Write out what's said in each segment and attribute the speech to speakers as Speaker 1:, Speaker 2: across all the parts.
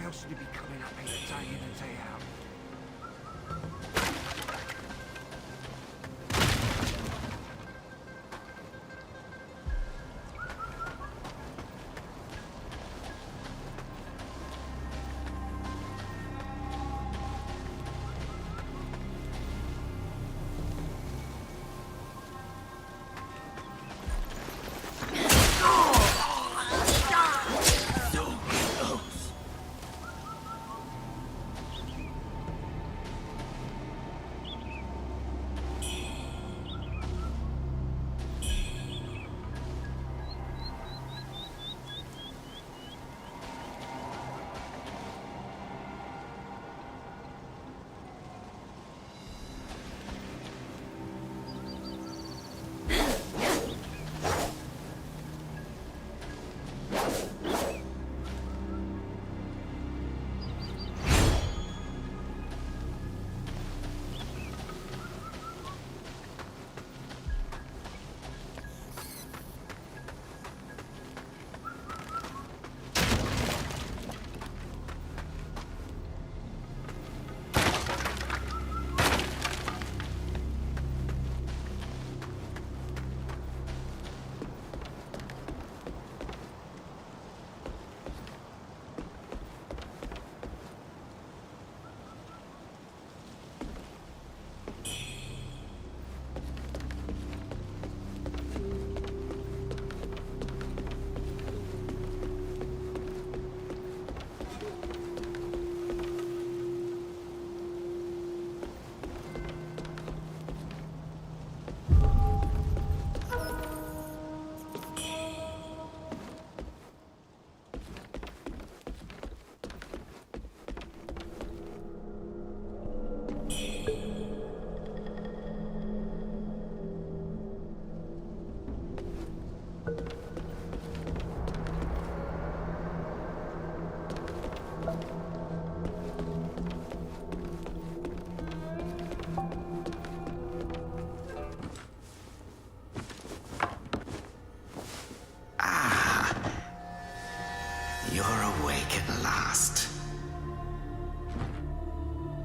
Speaker 1: else would you be coming up here day in and day out?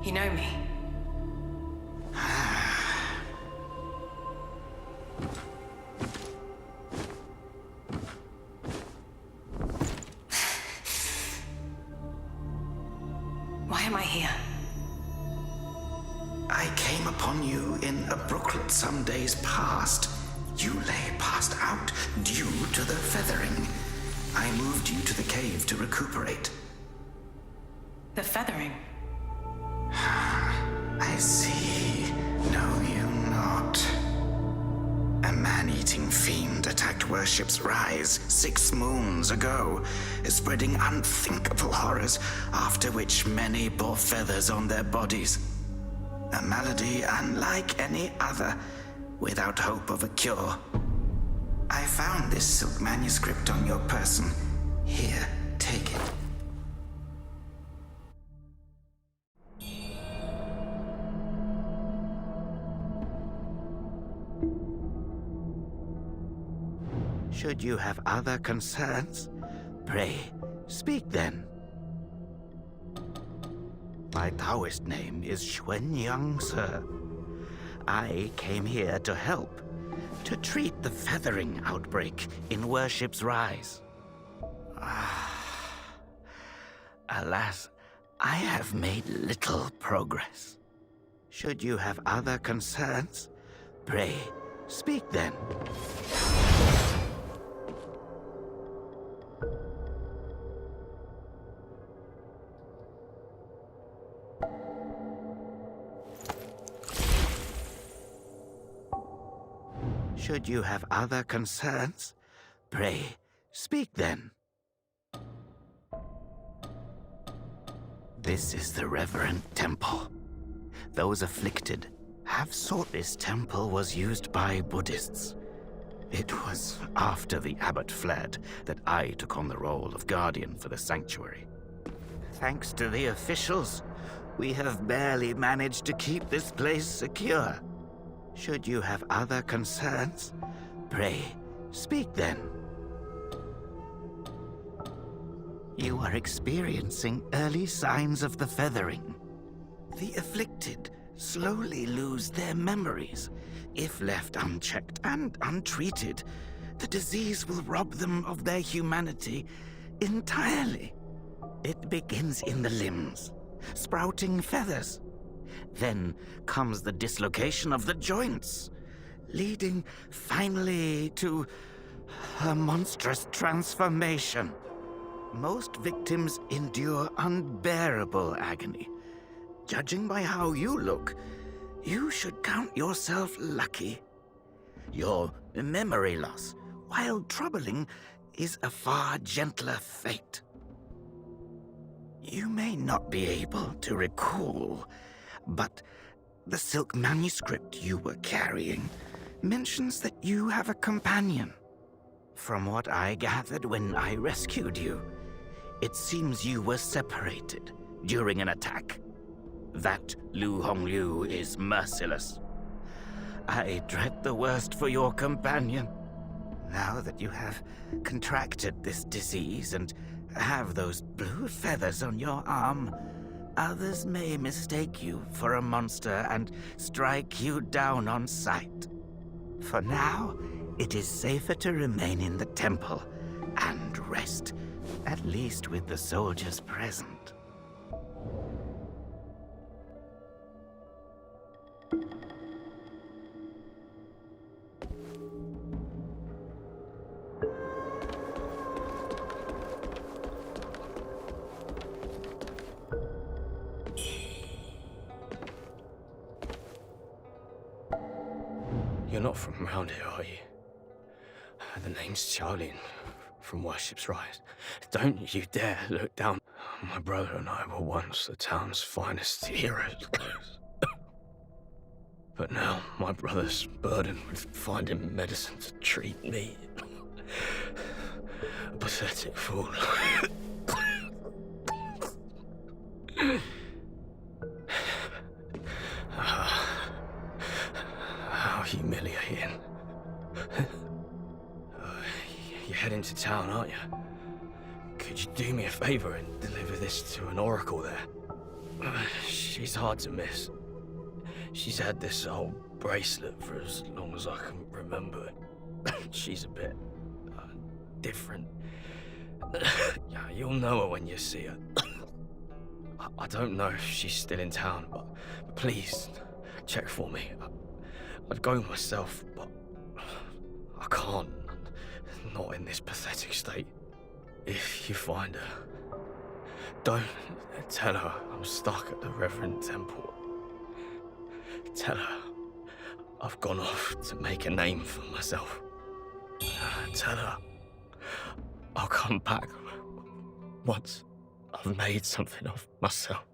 Speaker 2: You know me? Why am I here?
Speaker 3: I came upon you in a brooklet some days past. You lay passed out due to the feathering. I moved you to the cave to recuperate.
Speaker 2: The feathering?
Speaker 3: I see. Know you not. A man-eating fiend attacked Worship's Rise 6 moons ago, spreading unthinkable horrors, after which many bore feathers on their bodies. A malady unlike any other, without hope of a cure. I found this silk manuscript on your person. Here, take it. Should you have other concerns, pray, speak then. My Taoist name is Xuanyang, sir. I came here to help, to treat the feathering outbreak in Worship's Rise. Alas, I have made little progress. Should you have other concerns, pray, speak then. Should you have other concerns, pray, speak then. This is the reverend temple. Those afflicted have sought this temple was used by Buddhists. It was after the abbot fled that I took on the role of guardian for the sanctuary. Thanks to the officials, we have barely managed to keep this place secure. Should you have other concerns, pray, speak then. You are experiencing early signs of the feathering. The afflicted slowly lose their memories. If left unchecked and untreated, the disease will rob them of their humanity entirely. It begins in the limbs, sprouting feathers. Then comes the dislocation of the joints, leading finally to a monstrous transformation. Most victims endure unbearable agony. Judging by how you look, you should count yourself lucky. Your memory loss, while troubling, is a far gentler fate. You may not be able to recall, but the silk manuscript you were carrying mentions that you have a companion. From what I gathered when I rescued you, it seems you were separated during an attack. That Lu Hongliu is merciless. I dread the worst for your companion. Now that you have contracted this disease and have those blue feathers on your arm, others may mistake you for a monster and strike you down on sight. For now, it is safer to remain in the temple and rest, at least with the soldiers present.
Speaker 4: You're not from around here, are you? The name's Charlie, from Worship's Rise. Don't you dare look down. My brother and I were once the town's finest heroes. But now my brother's burdened with finding medicine to treat me. A pathetic fool. How humiliating. You're heading to town, aren't you? Could you do me a favor and deliver this to an oracle there? She's hard to miss. She's had this old bracelet for as long as I can remember. She's a bit different. Yeah, you'll know her when you see her. I don't know if she's still in town, but please check for me. I'd go myself, but I can't. Not in this pathetic state. If you find her, don't tell her I'm stuck at the Reverend Temple. Tell her I've gone off to make a name for myself. Tell her I'll come back once I've made something of myself.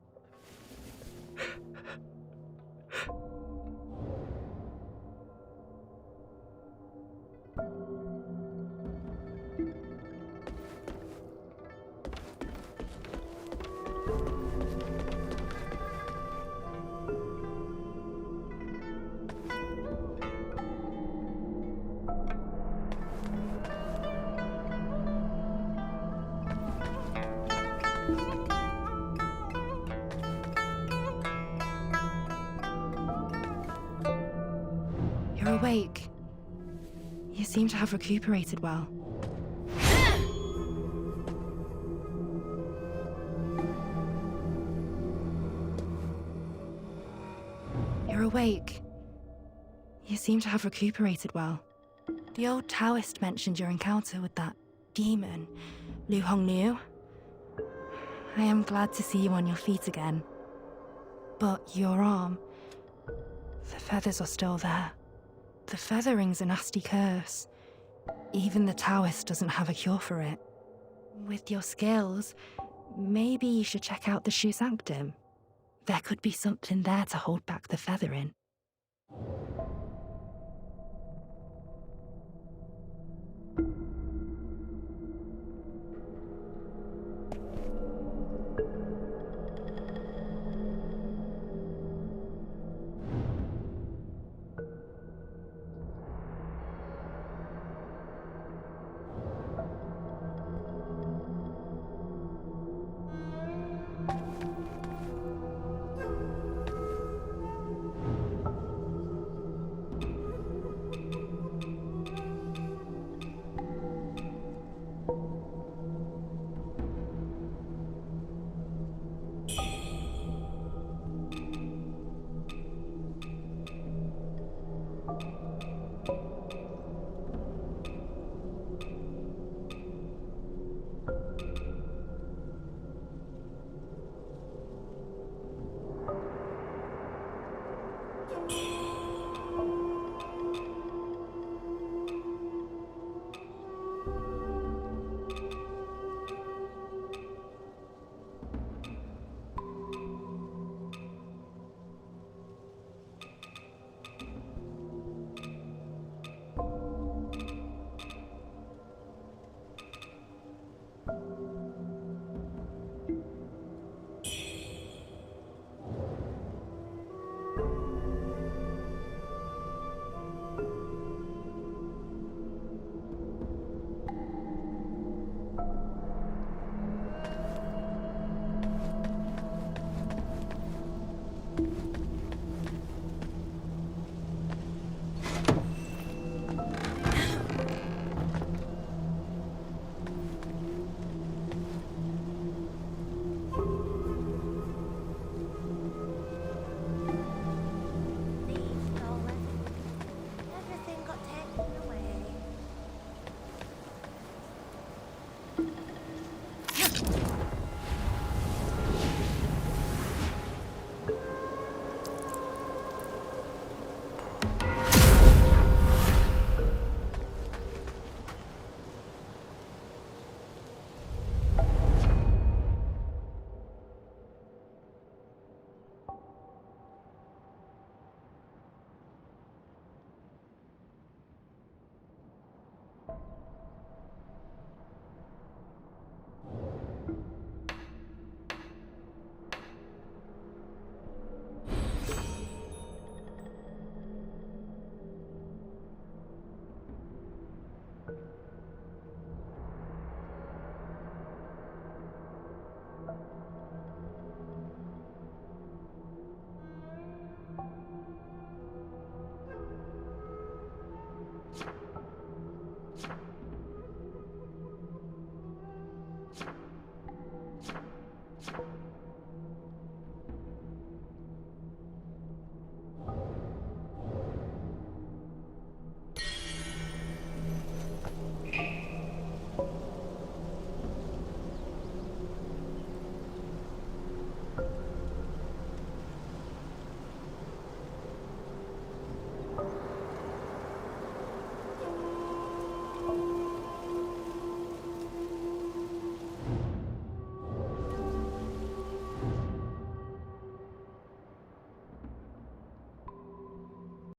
Speaker 5: You're awake. You seem to have recuperated well. You're awake. You seem to have recuperated well. The old Taoist mentioned your encounter with that demon, Lu Hongliu. I am glad to see you on your feet again. But your arm, the feathers are still there. The feathering's a nasty curse. Even the Taoist doesn't have a cure for it. With your skills, maybe you should check out the Shu Sanctum. There could be something there to hold back the feathering.